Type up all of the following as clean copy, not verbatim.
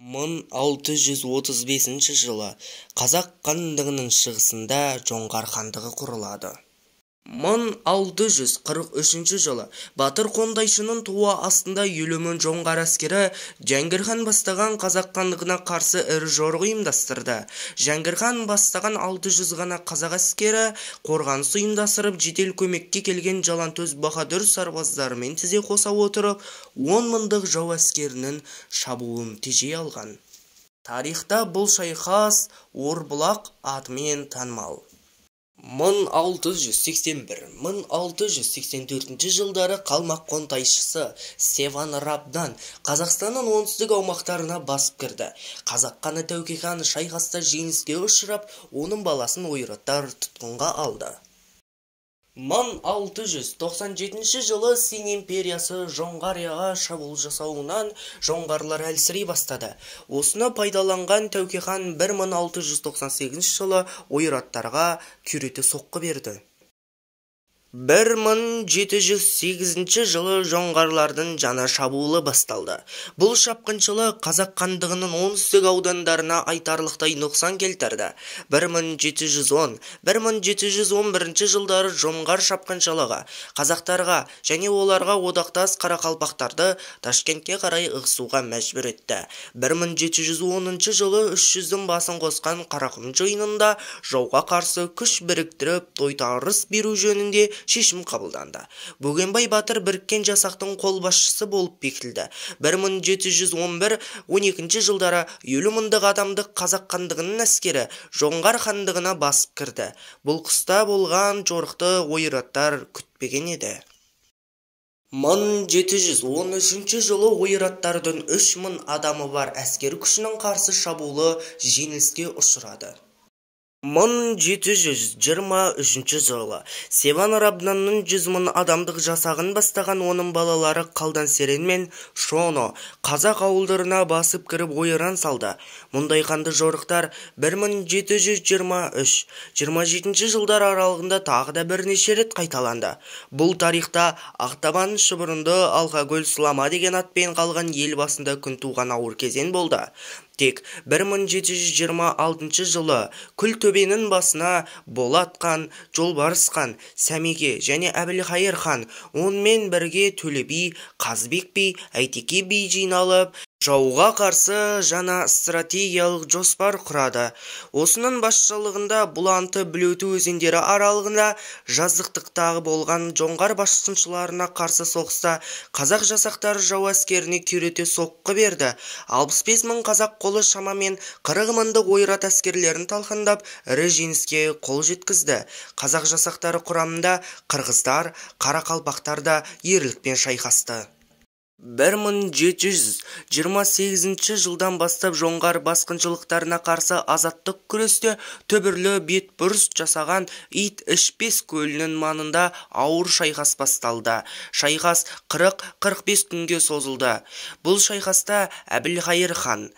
1635 жылы Қазақ хандығының шығысында Жоңғар хандығы құрылады. 1643 жылы Батыр Қондайшының туы астында елумен жоңғар әскері Жәңгір хан бастаған Қазақ хандығына қарсы ірі жорық ұйымдастырды. Жәңгір хан бастаған 600 ғана қазақ әскері қорғаныс ұйымдастырып, жедел көмекке келген Жалаңтөс баһадүр сарбаздарымен тізе қоса отырып, 10 мыңдық жау әскерінің шабуылын тежей алған. Тарихта бұл шайқас Орбұлақ атымен танымал. 1681-1684 жылдары қалмақ қонтайшысы Севан Рабдан Қазақстанның оңтүстік аумақтарына басып кірді. Қазақ ханы Тәуке хан шайқаста жеңіліске ұшырап, оның баласын ойраттар тұтқынға алды. 1697 жылы Син империясы Жоңғарияға шабуыл жасауынан жоңғарлар әлсірей бастады. Осыны пайдаланған Тәуке хан 1698 жылы ойраттарға күйрете соққы берді. 1708 жылы жоңғарлардың жаңа шабуылы басталды. Бұл шапқыншылық Қазақ хандығының оңтүстік аудандарына айтарлықтай нұқсан келтірді. 1710-1711 жылдары жоңғар шапқыншылығы қазақтарға және оларға одақтас қарақалпақтарды Ташкентке қарай ығысуға мәжбүр етті. 1710 жылы 300-дің басын қосқан Қарақұм жиынында жауға қарсы күш біріктіріп, тойтарыс беру жөнінде шешім қабылданды. Бөгенбай батыр біріккен жасақтың қолбасшысы болып бекітілді. 1711-12 жылдары 50 мыңдық адамдық Қазақ хандығының әскері жоңғар хандығына басып кірді. Бұл қыста болған жорықты ойраттар күтпеген еді. 1713 жылы ойраттардың 3000 адамы бар әскер күшінің қарсы шабуылы жеңіліске ұшырады. 1723 жылы Севан Рабданның 100 мың адамдық жасағын бастаған оның балалары Қалдан Серен мен Шоно қазақ ауылдарына басып кіріп ойран салды. Мұндай қанды жорықтар 1723-27 жылдар аралығында тағы да бірнеше рет қайталанды. Бұл тарихта Ақтабан шұбырынды алқакөл сылама деген атпен қалған ел басында күн туған ауыр кезең болды. Тек 1726 жылы Күлтөбенің басына Болат хан, Жолбарыс хан, Сәмеке және Әбілқайыр хан, онымен бірге Төле би, Қазбек би, Әйтеке би жиналып, жауға қарсы жаңа стратегиялық жоспар құрады. Осының басшылығында Бұланты Білеуті өзендері аралығында жазықтықтағы болған жоңғар басқыншыларына қарсы соғыста қазақ жасақтары жау әскеріне күйрете соққы берді. 65 мың қазақ қолы шамамен 40 мыңдық ойрат әскерлерін талқандап, ірі жеңіске қол жеткізді. Қазақ жасақтары құрамында қырғыздар, қарақалпақтар да ерлікпен шайқасты. 1728 жылдан бастап жоңғар басқыншылықтарына қарсы азаттық күресте түбірлі бетбұрыс жасаған Ит ішпес көлінің маңында ауыр шайқас басталды. Шайқас 40-45 күнге созылды. Бұл шайқаста Әбілқайыр хан,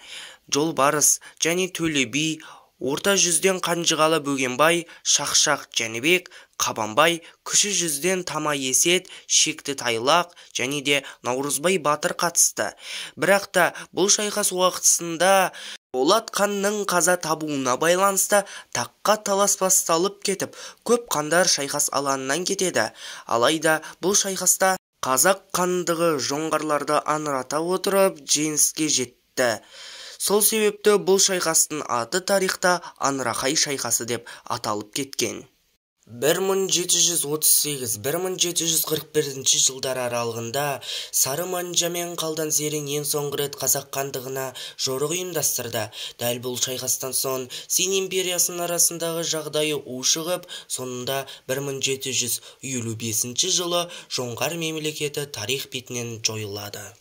Жолбарыс және Төле би, орта жүзден Қанжығалы Бөгенбай, Шақшақ Жәнібек, Қабанбай, кіші жүзден Тама Есет, Шекті Тайлақ және де Наурызбай батыр қатысты. Бірақ та бұл шайқас уақытысында Болат ханның қаза табуына байланысты таққа талас басталып кетіп, көп хандар шайқас алаңынан кетеді. Алайда бұл шайқаста Қазақ хандығы жоңғарларды аңырата отырып жеңіске жетті. Сол себепті бұл шайқастың аты тарихта Аңырақай шайқасы деп аталып кеткен. 1738-1741 жылдар аралығында Сары Манжа мен Қалдан Серен ең соңғы рет Қазақ хандығына жорық ұйымдастырды. Дәл бұл шайқастан соң Син империясының арасындағы жағдайы ушығып, соңында 1755 жылы жоңғар мемлекеті тарих бетінен жойылады.